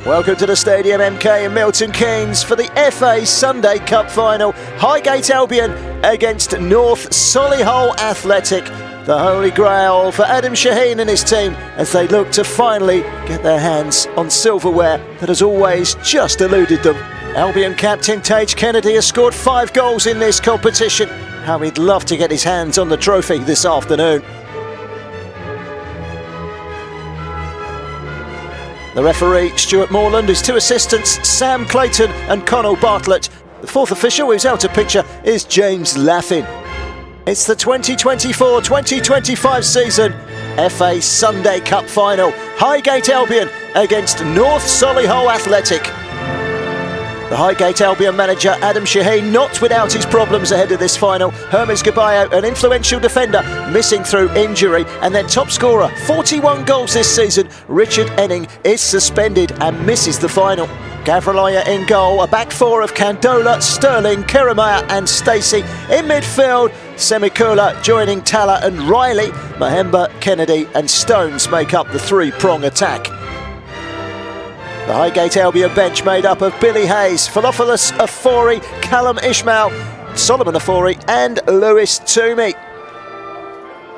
Welcome to the Stadium MK in Milton Keynes for the FA Sunday Cup final. Highgate Albion against North Solihull Athletic. The holy grail for Adam Shaheen and his team as they look to finally get their hands on silverware that has always just eluded them. Albion captain Tage Kennedy has scored 5 goals in this competition. How he'd love to get his hands on the trophy this afternoon. The referee, Stuart Morland, his 2 assistants, Sam Clayton and Connell Bartlett. The 4th official, who's out of picture, is James Laffin. It's the 2024-2025 season FA Sunday Cup final. Highgate Albion against North Solihull Athletic. The Highgate Albion manager Adam Shaheen not without his problems ahead of this final. Hermes Gabayo, an influential defender, missing through injury, and their top scorer, 41 goals this season, Richard Enning, is suspended and misses the final. Gavrilaya in goal, a back 4 of Candola, Sterling, Keramaya and Stacey. In midfield, Semikula joining Tala and Riley. Mahemba, Kennedy and Stones make up the 3-prong attack. The Highgate Albion bench made up of Billy Hayes, Philophilus Afori, Callum Ishmael, Solomon Afori and Lewis Toomey.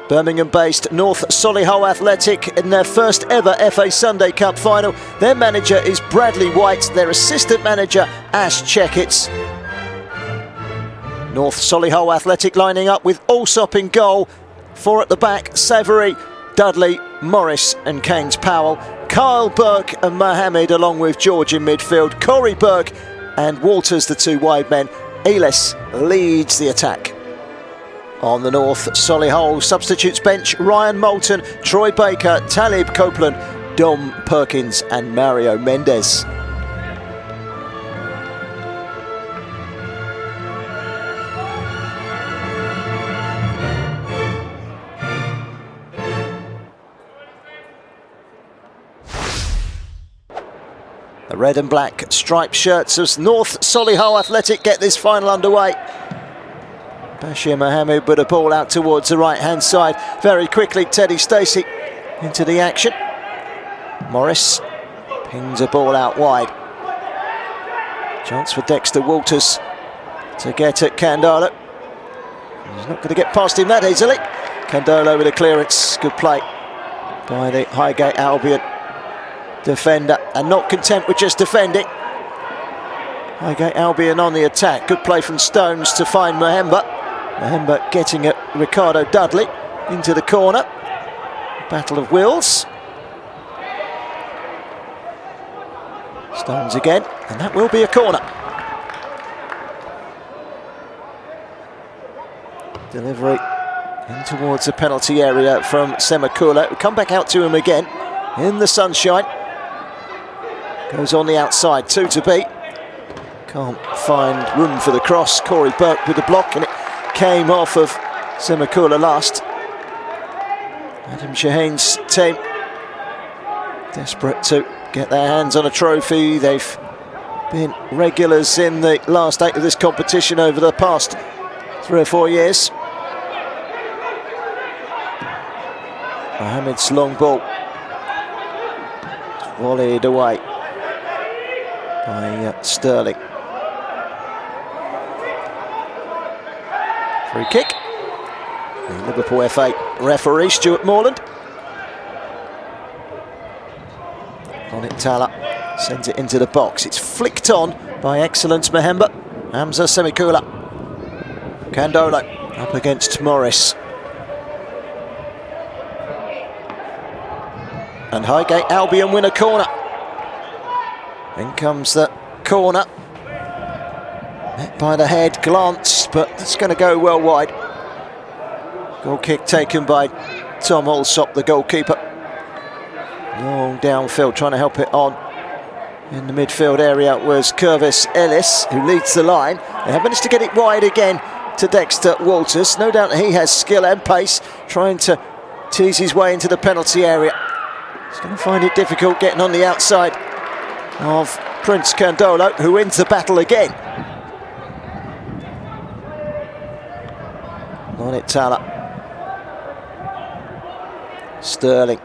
Birmingham-based North Solihull Athletic in their first ever FA Sunday Cup final. Their manager is Bradley White, their assistant manager Ash Checketts. North Solihull Athletic lining up with Allsop in goal. 4 at the back, Savary, Dudley, Morris and Keynes Powell. Kyle Burke and Mohammed along with George in midfield. Corey Burke and Walters, the 2 wide men. Elis leads the attack. On the North Solihull substitutes bench, Ryan Moulton, Troy Baker, Talib Copeland, Dom Perkins and Mario Mendes. The red and black striped shirts of North Solihull Athletic get this final underway. Bashir Mohammed with a ball out towards the right-hand side. Very quickly, Teddy Stacey into the action. Morris pings a ball out wide. Chance for Dexter Walters to get at Candola. He's not going to get past him that easily. Candola with a clearance. Good play by the Highgate Albion defender, and not content with just defending. Highgate Albion on the attack. Good play from Stones to find Mahemba. Mahemba getting at Ricardo Dudley into the corner. Battle of wills. Stones again, and that will be a corner. Delivery in towards the penalty area from Semikula. We come back out to him again in the sunshine. Goes on the outside, 2 to beat. Can't find room for the cross. Corey Burke with the block, and it came off of Semikula last. Adam Shaheen's team desperate to get their hands on a trophy. They've been regulars in the last 8 of this competition over the past 3 or 4 years. Mohammed's long ball volleyed away by Sterling. Free kick. The Liverpool FA referee, Stuart Morland. On it, Tala sends it into the box. It's flicked on by excellence Mahemba. Hamza Semikula. Candola up against Morris. And Highgate Albion win a corner. In comes the corner. Met by the head, glance, but it's going to go well wide. Goal kick taken by Tom Allsop, the goalkeeper. Long downfield, trying to help it on. In the midfield area was Curvis Ellis, who leads the line. They have managed to get it wide again to Dexter Walters. No doubt he has skill and pace, trying to tease his way into the penalty area. He's going to find it difficult getting on the outside of Prince Candola, who wins the battle again. On it, Tala. Sterling.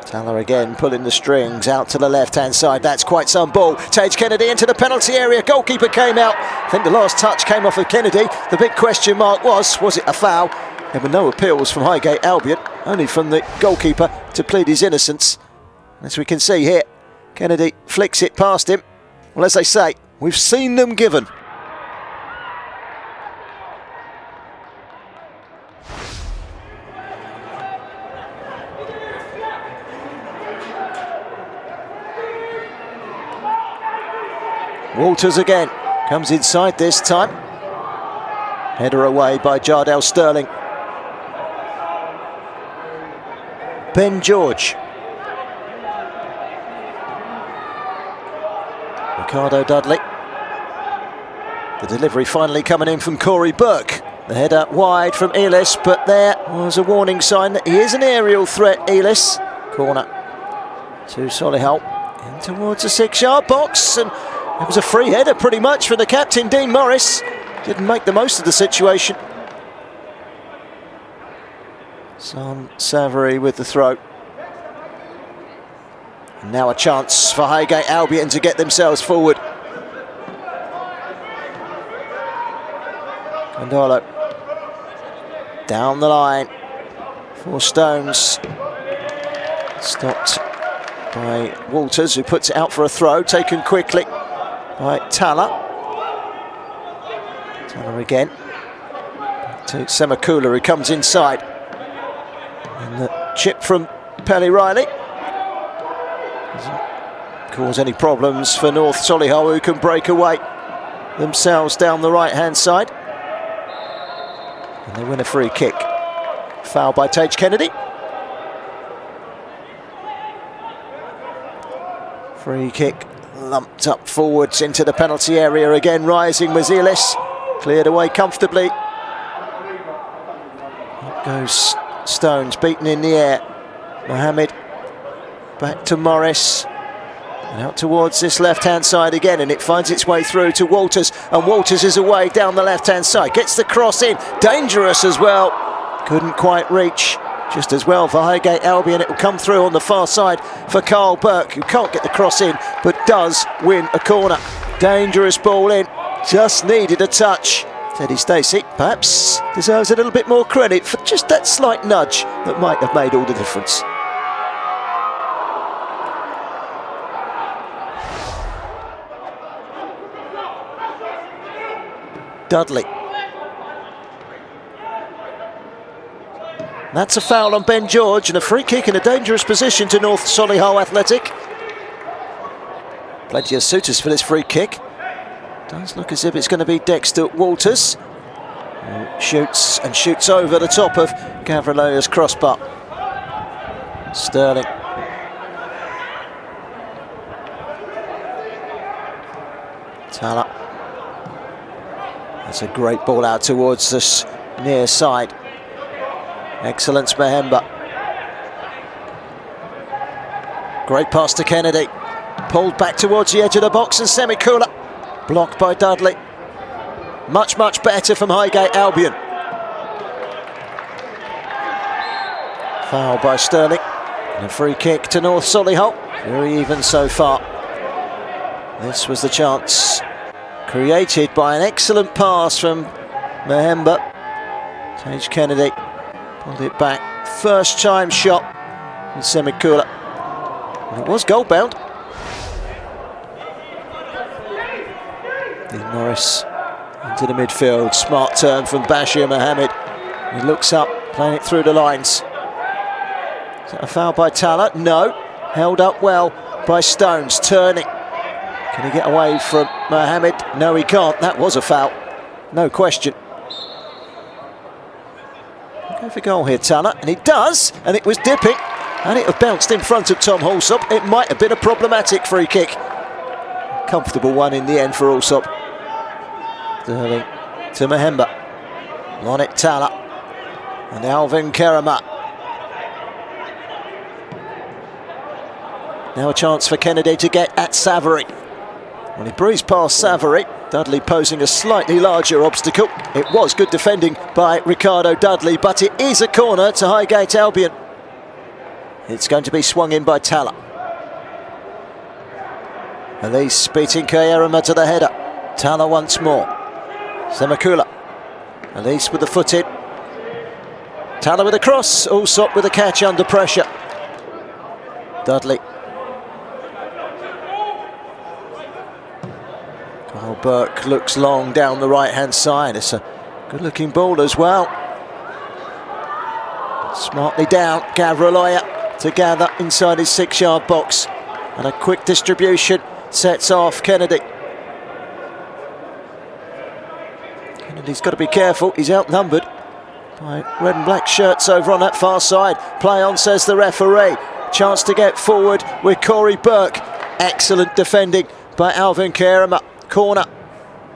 Talla again pulling the strings out to the left-hand side. That's quite some ball. Tage Kennedy into the penalty area. Goalkeeper came out. I think the last touch came off of Kennedy. The big question mark was it a foul? There were no appeals from Highgate Albion, only from the goalkeeper to plead his innocence. As we can see here, Kennedy flicks it past him. Well, as they say, we've seen them given. Walters again, comes inside this time. Header away by Jardel Sterling. Ben George. Ricardo Dudley. The delivery finally coming in from Corey Burke. The header wide from Elis, but there was a warning sign that he is an aerial threat, Elis. Corner to Solihull, in towards the 6-yard box, and it was a free header pretty much for the captain, Dean Morris. Didn't make the most of the situation. Sam Savary with the throw. And now a chance for Highgate Albion to get themselves forward. Condolo down the line for Stones. Stopped by Walters, who puts it out for a throw, taken quickly by Talla. Talla again. Back to Semakula, who comes inside. And the chip from Pelly Riley doesn't cause any problems for North Solihull, who can break away themselves down the right-hand side. And they win a free kick. Foul by Tage Kennedy. Free kick lumped up forwards into the penalty area again. Rising was Elis. Cleared away comfortably. Up goes Stones, beaten in the air. Mohammed back to Morris. And out towards this left-hand side again, and it finds its way through to Walters, and Walters is away down the left-hand side, gets the cross in, dangerous as well, couldn't quite reach. Just as well for Highgate Albion, it will come through on the far side for Carl Burke, who can't get the cross in, but does win a corner. Dangerous ball in, just needed a touch. Teddy Stacey perhaps deserves a little bit more credit for just that slight nudge that might have made all the difference. Dudley. That's a foul on Ben George and a free kick in a dangerous position to North Solihull Athletic. Plenty of suitors for this free kick. Does look as if it's going to be Dexter Walters. Who shoots over the top of Gavrilia's crossbar. Sterling. Talla. That's a great ball out towards this near side. Excellence, Mahemba. Great pass to Kennedy. Pulled back towards the edge of the box, and Semakula blocked by Dudley. Much, much better from Highgate Albion. Foul by Sterling. And a free kick to North Solihull. Very even so far. This was the chance created by an excellent pass from Mahemba. Tage Kennedy pulled it back. First time shot from Semakula. And it was goal bound. Dean Morris into the midfield. Smart turn from Bashir Mohammed. He looks up, playing it through the lines. Is that a foul by Talla? No. Held up well by Stones. Turning. Can he get away from Mohammed? No, he can't. That was a foul. No question. Go for goal here, Talla, and he does, and it was dipping, and it have bounced in front of Tom Halsop. It might have been a problematic free kick. Comfortable one in the end for Halsop. Sterling to Mahemba. On it, Talla, and Alvin Keramat. Now a chance for Kennedy to get at Savary. When he breezed past Savary, Dudley posing a slightly larger obstacle. It was good defending by Ricardo Dudley, but it is a corner to Highgate Albion. It's going to be swung in by Tala. Elise beating Kayerama to the header. Tala once more. Semakula. Elise with the foot in. Tala with a cross. Allsop with a catch under pressure. Dudley. Kyle Burke looks long down the right-hand side. It's a good-looking ball as well. Smartly down, Gavraloya to gather inside his 6-yard box. And a quick distribution sets off Kennedy. Kennedy's got to be careful, he's outnumbered by red and black shirts over on that far side. Play on, says the referee. Chance to get forward with Corey Burke. Excellent defending by Alvin Kayerama. Corner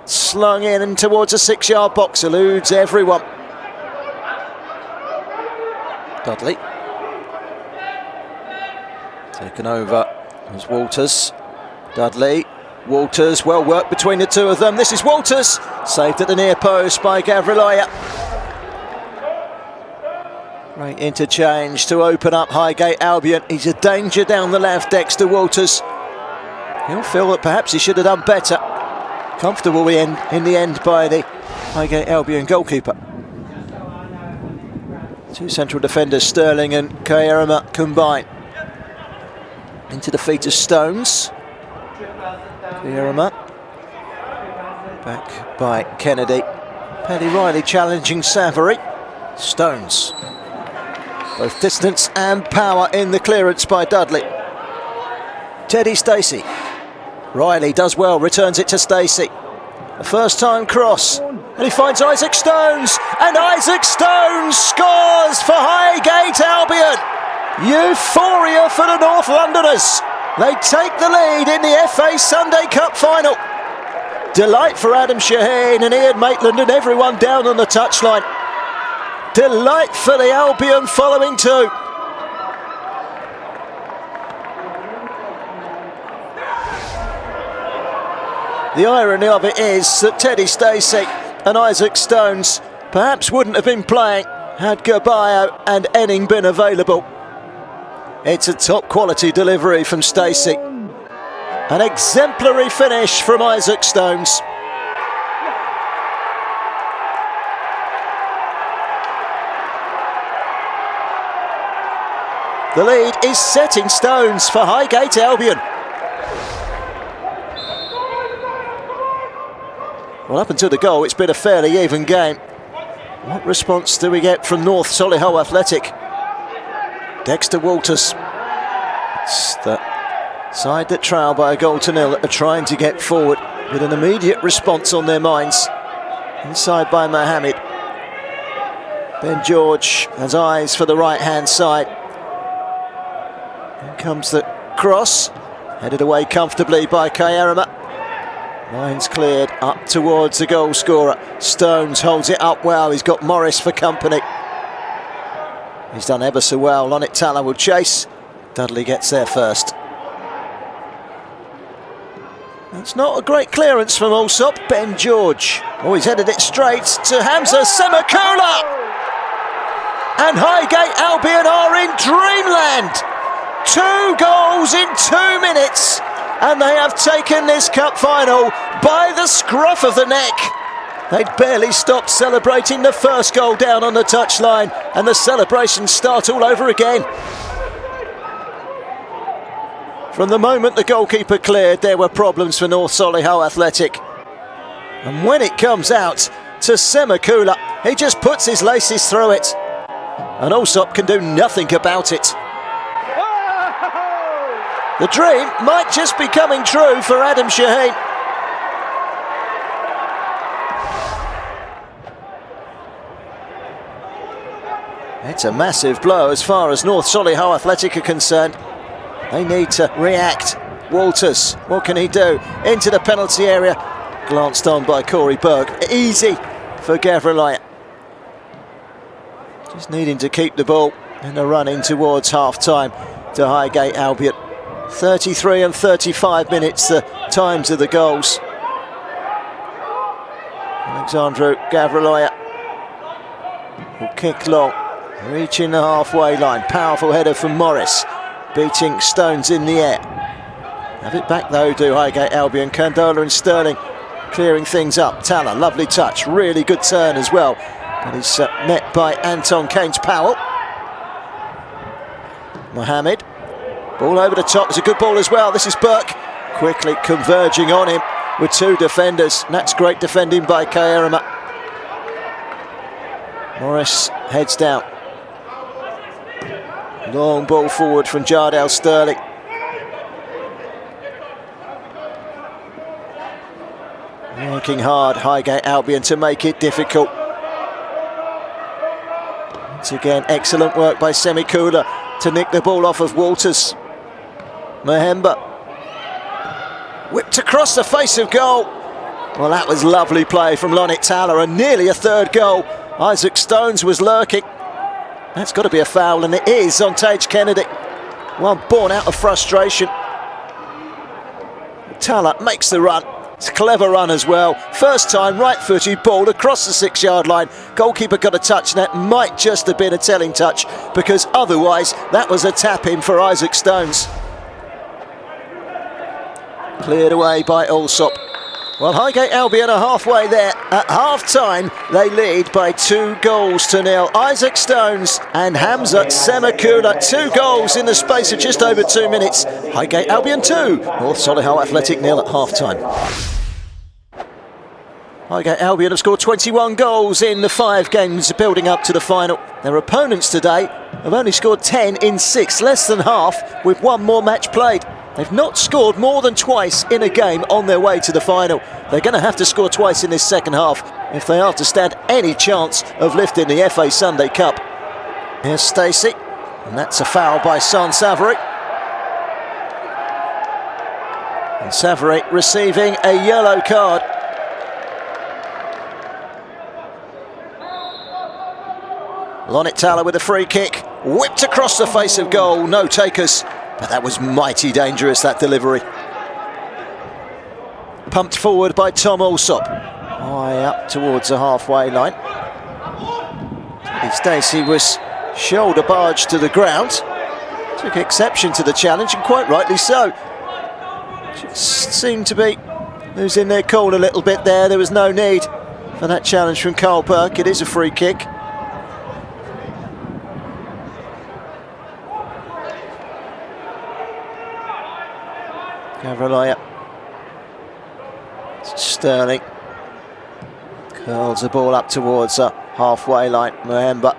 slung in towards a 6-yard box, eludes everyone. Dudley taken over as Walters. Dudley, Walters, well worked between the two of them. This is Walters, saved at the near post by Gavraloya. Great interchange to open up Highgate Albion. He's a danger down the left, Dexter Walters. He'll feel that perhaps he should have done better. Comfortable in the end by the Highgate Albion goalkeeper. Two central defenders, Sterling and Kayerama, combine. Into the feet of Stones. Kayerama. Back by Kennedy. Paddy Riley challenging Savary. Stones. Both distance and power in the clearance by Dudley. Teddy Stacey. Riley does well, returns it to Stacey. A first-time cross, and he finds Isaac Stones, and Isaac Stones scores for Highgate Albion. Euphoria for the North Londoners. They take the lead in the FA Sunday Cup final. Delight for Adam Shaheen and Ian Maitland and everyone down on the touchline. Delight for the Albion following too. The irony of it is that Teddy Stacey and Isaac Stones perhaps wouldn't have been playing had Gabayo and Enning been available. It's a top quality delivery from Stacey. An exemplary finish from Isaac Stones. The lead is set in stones for Highgate Albion. Well, up until the goal, it's been a fairly even game. What response do we get from North Solihull Athletic? Dexter Walters. It's the side that trail by a 1-0 that are trying to get forward with an immediate response on their minds. Inside by Mohammed. Ben George has eyes for the right-hand side. Here comes the cross. Headed away comfortably by Kayerama. Line's cleared up towards the goal scorer. Stones holds it up well. He's got Morris for company. He's done ever so well. On it, Tala will chase. Dudley gets there first. That's not a great clearance from Allsop. Ben George. Oh, he's headed it straight to Hamza Semakula. And Highgate Albion are in dreamland. 2 goals in 2 minutes. And they have taken this cup final by the scruff of the neck. They'd barely stopped celebrating the first goal down on the touchline, and the celebrations start all over again. From the moment the goalkeeper cleared, there were problems for North Solihull Athletic. And when it comes out to Semakula, he just puts his laces through it. And Allsop can do nothing about it. The dream might just be coming true for Adam Shaheen. It's a massive blow as far as North Solihull Athletic are concerned. They need to react. Walters, what can he do? Into the penalty area. Glanced on by Corey Burke. Easy for Gavraloya. Just needing to keep the ball in a run in towards half-time to Highgate Albion. 33 and 35 minutes, the times of the goals. Alexandru Gavraloya will kick long. Reaching the halfway line, powerful header from Morris, beating Stones in the air. Have it back though, do Highgate Albion. Candola and Sterling clearing things up. Talla, lovely touch, really good turn as well. But he's met by Anton Keynes-Powell. Mohammed, ball over the top, it's a good ball as well. This is Burke, quickly converging on him with two defenders. And that's great defending by Kairama. Morris heads down. Long ball forward from Jardel Sterling. Working hard, Highgate Albion, to make it difficult. Once again, excellent work by Semikula to nick the ball off of Walters. Mahemba whipped across the face of goal. Well, that was lovely play from Lonit Talla, and nearly a third goal. Isaac Stones was lurking. That's got to be a foul, and it is on Tage Kennedy. Well, born out of frustration. Talla makes the run. It's a clever run as well. First time, right-footed ball across the 6-yard line. Goalkeeper got a touch, and that might just have been a telling touch, because otherwise that was a tap-in for Isaac Stones. Cleared away by Allsop. Well, Highgate Albion are halfway there. At half-time, they lead by 2-0. Isaac Stones and Hamza Semikula, 2 goals in the space of just over 2 minutes. Highgate Albion 2, North Solihull Athletic 0 at half-time. Highgate Albion have scored 21 goals in the 5 games building up to the final. Their opponents today have only scored 10 in 6, less than half, with 1 more match played. They've not scored more than twice in a game on their way to the final. They're going to have to score twice in this second half if they are to stand any chance of lifting the FA Sunday Cup. Here's Stacey, and that's a foul by San Savary. And Savary receiving a yellow card. Lonit Talla with a free kick, whipped across the face of goal, no takers. But that was mighty dangerous, that delivery. Pumped forward by Tom Allsop. High up towards the halfway line. Stacey was shoulder barged to the ground. Took exception to the challenge, and quite rightly so. Just seemed to be losing their cool a little bit there. There was no need for that challenge from Carl Burke. It is a free kick. Gavralaya. Sterling curls the ball up towards the halfway line. Mohemba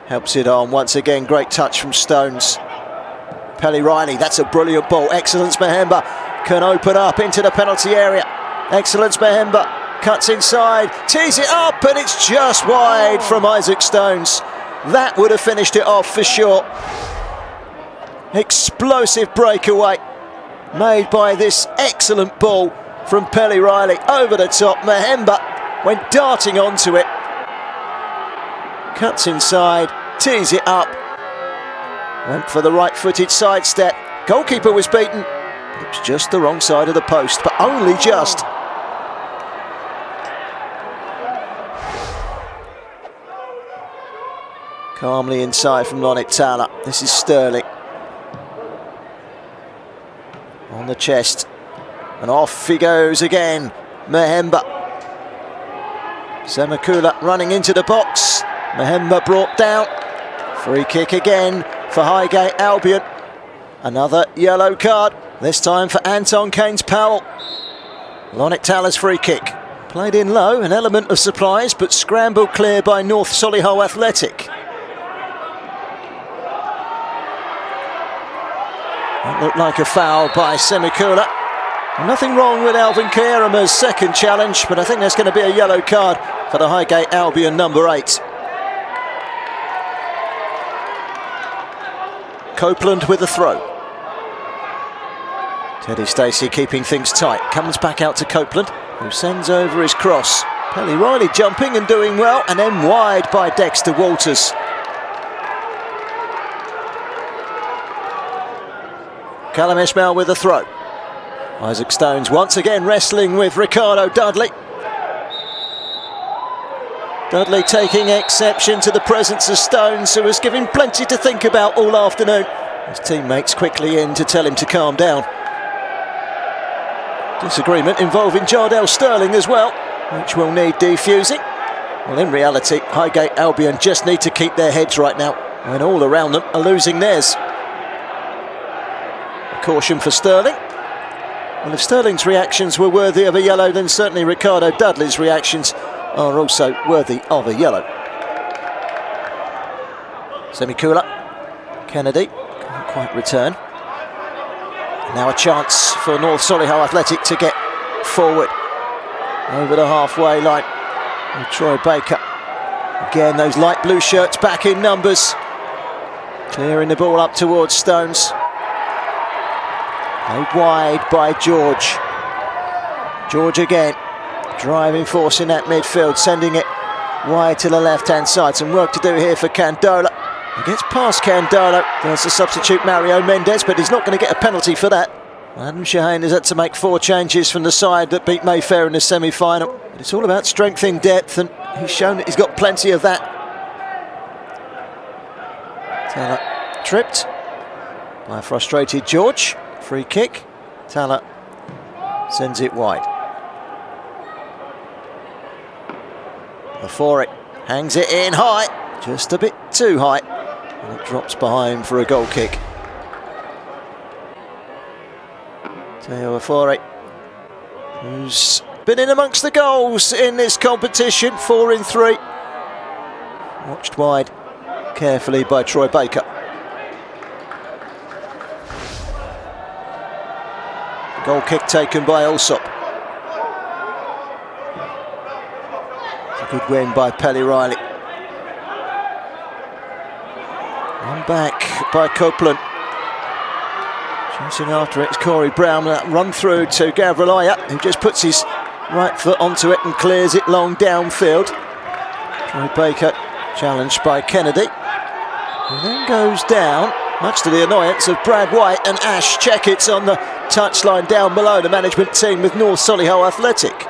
helps it on. Once again, great touch from Stones. Pelly Riley, that's a brilliant ball. Excellence, Mohemba can open up into the penalty area. Excellence, Mohemba cuts inside, tees it up, and it's just wide from Isaac Stones. That would have finished it off for sure. Explosive breakaway made by this excellent ball from Pelly Riley over the top. Mohemba went darting onto it, cuts inside, tees it up, went for the right-footed sidestep. Goalkeeper was beaten. It was just the wrong side of the post, but only just. Calmly inside from Lonit Talla. This is Sterling. On the chest, and off he goes again. Mohemba. Semikula running into the box. Mohemba brought down. Free kick again for Highgate Albion. Another yellow card, this time for Anton Keynes-Powell. Lonit Talla's free kick. Played in low, an element of surprise, but scrambled clear by North Solihull Athletic. That looked like a foul by Semikula. Nothing wrong with Alvin Kairama's second challenge, but I think there's going to be a yellow card for the Highgate Albion number 8. Copeland with the throw. Teddy Stacey keeping things tight. Comes back out to Copeland, who sends over his cross. Pelly Riley jumping and doing well, and then wide by Dexter Walters. Callum Ismail with the throw. Isaac Stones once again wrestling with Ricardo Dudley. Dudley taking exception to the presence of Stones, who was giving plenty to think about all afternoon. His teammates quickly in to tell him to calm down. Disagreement involving Jardel Sterling as well, which will need defusing. Well, in reality, Highgate Albion just need to keep their heads right now, when all around them are losing theirs. A caution for Sterling. Well, if Sterling's reactions were worthy of a yellow, then certainly Ricardo Dudley's reactions are also worthy of a yellow. Semikula, Kennedy, can't quite return. Now a chance for North Solihull Athletic to get forward over the halfway line with Troy Baker. Again, those light blue shirts back in numbers, clearing the ball up towards Stones. Played wide by George. George again, driving force in that midfield, sending it wide to the left-hand side. Some work to do here for Candola. He gets past Candola. There's the substitute Mario Mendes, but he's not going to get a penalty for that. Adam Shaheen has had to make 4 changes from the side that beat Mayfair in the semi-final. But it's all about strength in depth, and he's shown that he's got plenty of that. Taylor tripped by a frustrated George. Free kick. Taylor sends it wide. Before it, hangs it in high, just a bit too high, and it drops behind for a goal kick. Teo Afore, who's been in amongst the goals in this competition, 4 in 3. Watched wide carefully by Troy Baker. Goal kick taken by Alsop. Good win by Pelly Riley. One back by Copeland. Chasing after it is Corey Brown. That run through to Gavrilaya, who just puts his right foot onto it and clears it long downfield. Troy Baker challenged by Kennedy. And then goes down, much to the annoyance of Brad White and Ash Checketts on the touchline down below the management team with North Solihull Athletic.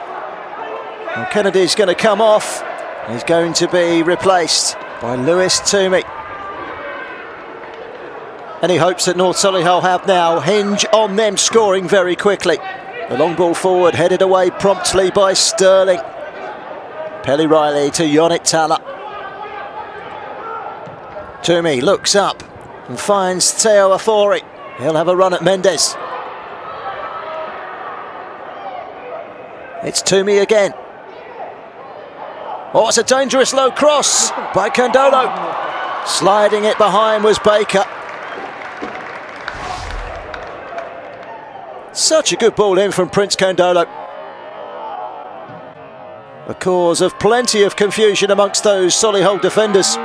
Well, Kennedy's going to come off. He's going to be replaced by Lewis Toomey. Any hopes that North Solihull have now hinge on them scoring very quickly. The long ball forward headed away promptly by Sterling. Pelly Riley to Yonit Tala. Toomey looks up and finds Teo Afore. He'll have a run at Mendes. It's Toomey again. Oh, it's a dangerous low cross by Candolo. Sliding it behind was Baker. Such a good ball in from Prince Candolo. The cause of plenty of confusion amongst those Solihull defenders.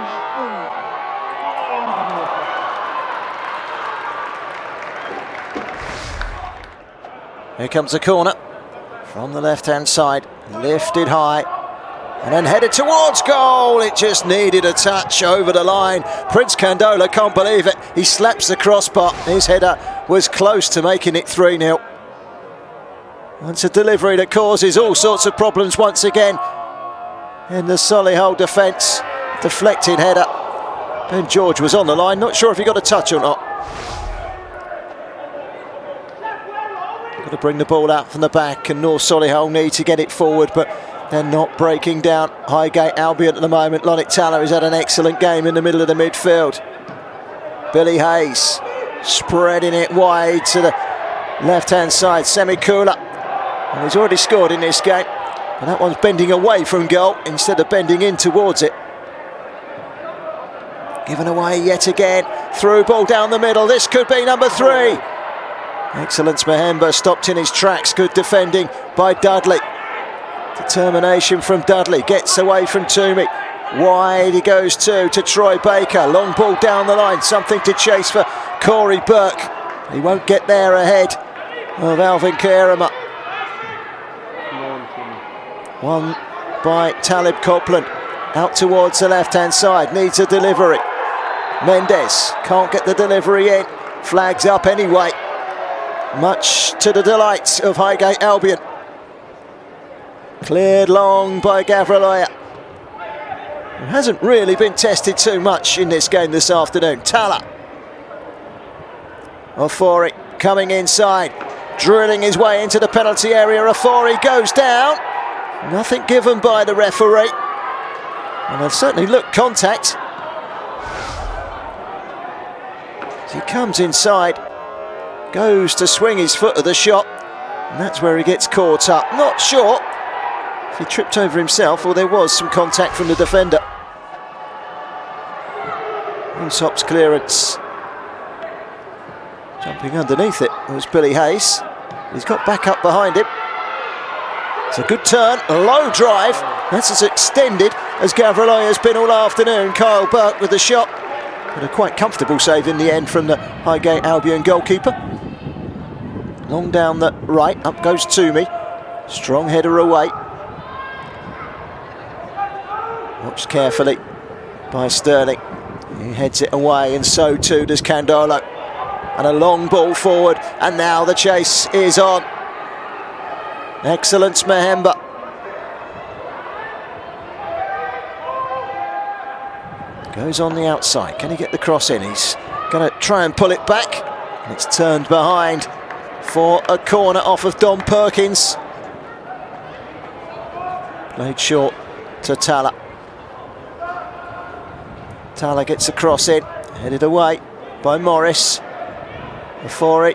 Here comes a corner from the left-hand side, lifted high and then headed towards goal. It just needed a touch over the line. Prince Candola can't believe it. He slaps the crossbar. His header was close to making it 3-0. It's a delivery that causes all sorts of problems once again in the Solihull defence. Deflected header. Ben George was on the line, not sure if he got a touch or not. Got to bring the ball out from the back, and North Solihull need to get it forward, but they're not breaking down Highgate Albion at the moment. Lonit Tala has had an excellent game in the middle of the midfield. Billy Hayes spreading it wide to the left-hand side. Semikula, and he's already scored in this game, and that one's bending away from goal instead of bending in towards it. Given away yet again. Through ball down the middle. This could be number 3. Excellence Mahemba stopped in his tracks. Good defending by Dudley. Determination from Dudley. Gets away from Toomey. Wide he goes to Troy Baker. Long ball down the line. Something to chase for Corey Burke. He won't get there ahead of Alvin Kerema. One by Talib Copeland. Out towards the left-hand side. Needs a delivery. Mendes can't get the delivery in. Flags up anyway. Much to the delight of Highgate Albion. Cleared long by Gavrilaya. who hasn't really been tested too much in this game this afternoon. Tala. Ofori coming inside, drilling his way into the penalty area. Ofori goes down. Nothing given by the referee. And it certainly looked contact. As he comes inside, goes to swing his foot at the shot, and that's where he gets caught up. Not sure if he tripped over himself or there was some contact from the defender. Top's clearance. Jumping underneath it was Billy Hayes. He's got back up behind him. It's a good turn, a low drive. That's as extended as Gavrilo has been all afternoon. Kyle Burke with the shot. But a quite comfortable save in the end from the Highgate Albion goalkeeper. Long down the right, up goes Toomey. Strong header away. Watched carefully by Sterling. He heads it away, and so too does Candolo. And a long ball forward, and now the chase is on. Excellence, Mahemba. Goes on the outside. Can he get the cross in? He's going to try and pull it back. It's turned behind for a corner off of Don Perkins. Played short to Tala. Tala gets the cross in, headed away by Morris. Ofori.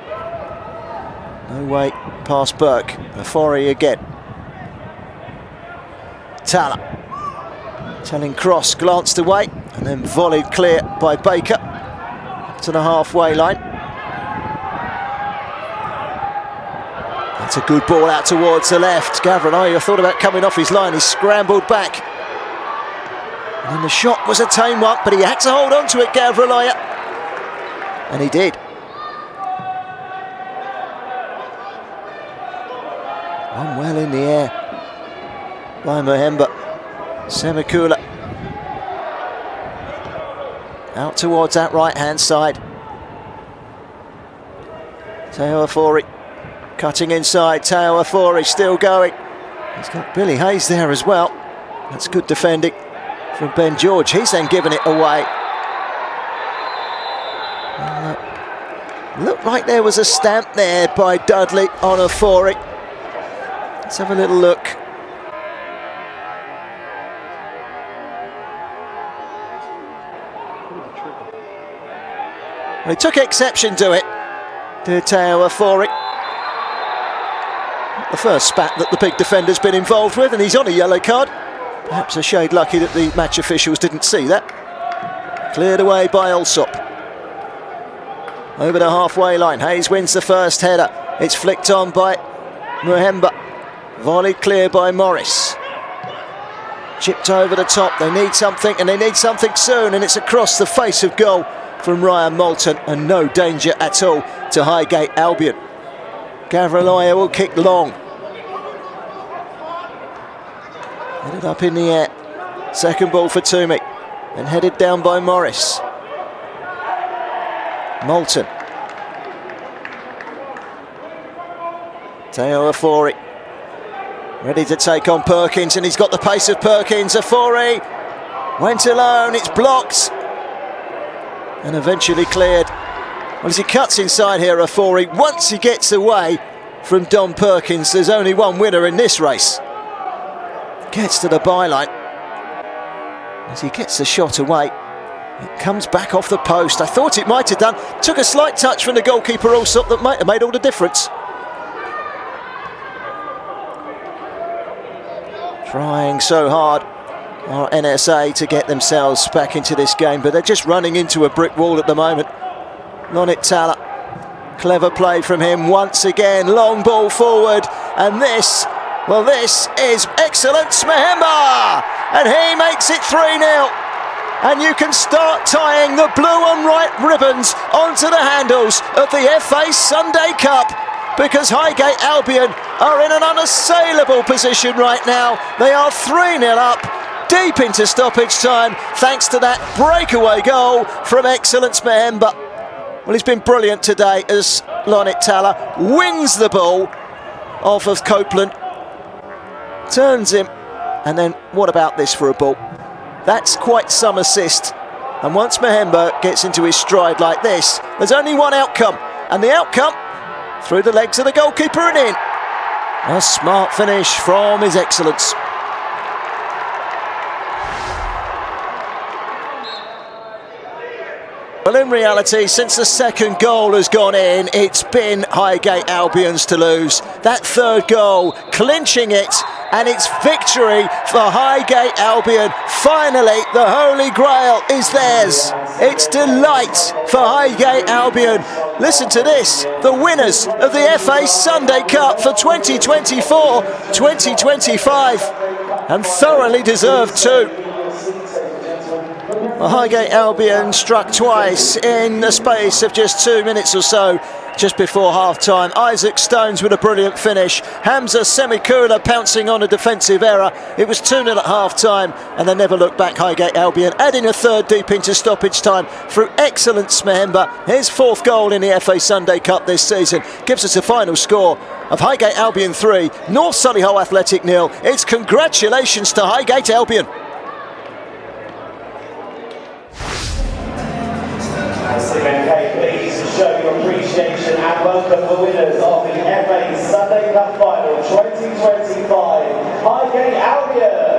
No way past Burke. Ofori again. Tala. Telling cross, glanced away, and then volleyed clear by Baker to the halfway line. That's a good ball out towards the left. Gavrilo thought about coming off his line. He scrambled back. And the shot was a tame one, but he had to hold on to it, Gavrilo. And he did. One well in the air by Mahemba. Semikula. Out towards that right-hand side. Teo Ofori cutting inside. Teo Ofori still going. He's got Billy Hayes there as well. That's good defending from Ben George. He's then given it away. Looked like there was a stamp there by Dudley on Ofori. Let's have a little look. Well, he took exception to it, did Teo Ofori. The first spat that the big defender's been involved with, and he's on a yellow card. Perhaps a shade lucky that the match officials didn't see that. Cleared away by Alsop. Over the halfway line, Hayes wins the first header. It's flicked on by Mahemba. Volleyed clear by Morris. Chipped over the top. They need something, and they need something soon, and it's across the face of goal from Ryan Moulton, and no danger at all to Highgate Albion. Gavrilo will kick long. Headed up in the air. Second ball for Toomey, and headed down by Morris. Moulton. Teo Ofori. Ready to take on Perkins, and he's got the pace of Perkins. Ofori went alone, it's blocked. And eventually cleared. Well, as he cuts inside here, Ofori, once he gets away from Don Perkins, there's only one winner in this race. Gets to the byline. As he gets the shot away, it comes back off the post. I thought it might have done. Took a slight touch from the goalkeeper also that might have made all the difference. Trying so hard, our NSA, to get themselves back into this game, but they're just running into a brick wall at the moment. Lonit Tala, clever play from him once again, long ball forward, and this is excellence, Mahemba, and he makes it 3-0. And you can start tying the blue and white ribbons onto the handles of the FA Sunday Cup, because Highgate Albion are in an unassailable position right now. They are 3-0 up, deep into stoppage time, thanks to that breakaway goal from excellence Mahemba. Well, he's been brilliant today as Lonit Tala wins the ball off of Copeland, turns him, and then what about this for a ball? That's quite some assist. And once Mahemba gets into his stride like this, there's only one outcome. And the outcome, through the legs of the goalkeeper and in. A smart finish from His Excellence. Well, in reality, since the second goal has gone in, it's been Highgate Albion's to lose. That third goal, clinching it, and it's victory for Highgate Albion. Finally, the Holy Grail is theirs. It's delight for Highgate Albion. Listen to this, the winners of the FA Sunday Cup for 2024-2025, and thoroughly deserved too. Well, Highgate Albion struck twice in the space of just 2 minutes or so, just before half-time. Isaac Stones with a brilliant finish. Hamza Semikula pouncing on a defensive error. It was 2-0 at half-time, and they never looked back, Highgate Albion, adding a third deep into stoppage time through excellence Mahemba. His fourth goal in the FA Sunday Cup this season gives us a final score of Highgate Albion 3, North Solihull Athletic 0. It's congratulations to Highgate Albion. Please show your appreciation and welcome the winners of the FA Sunday Cup Final 2025, Highgate Albion.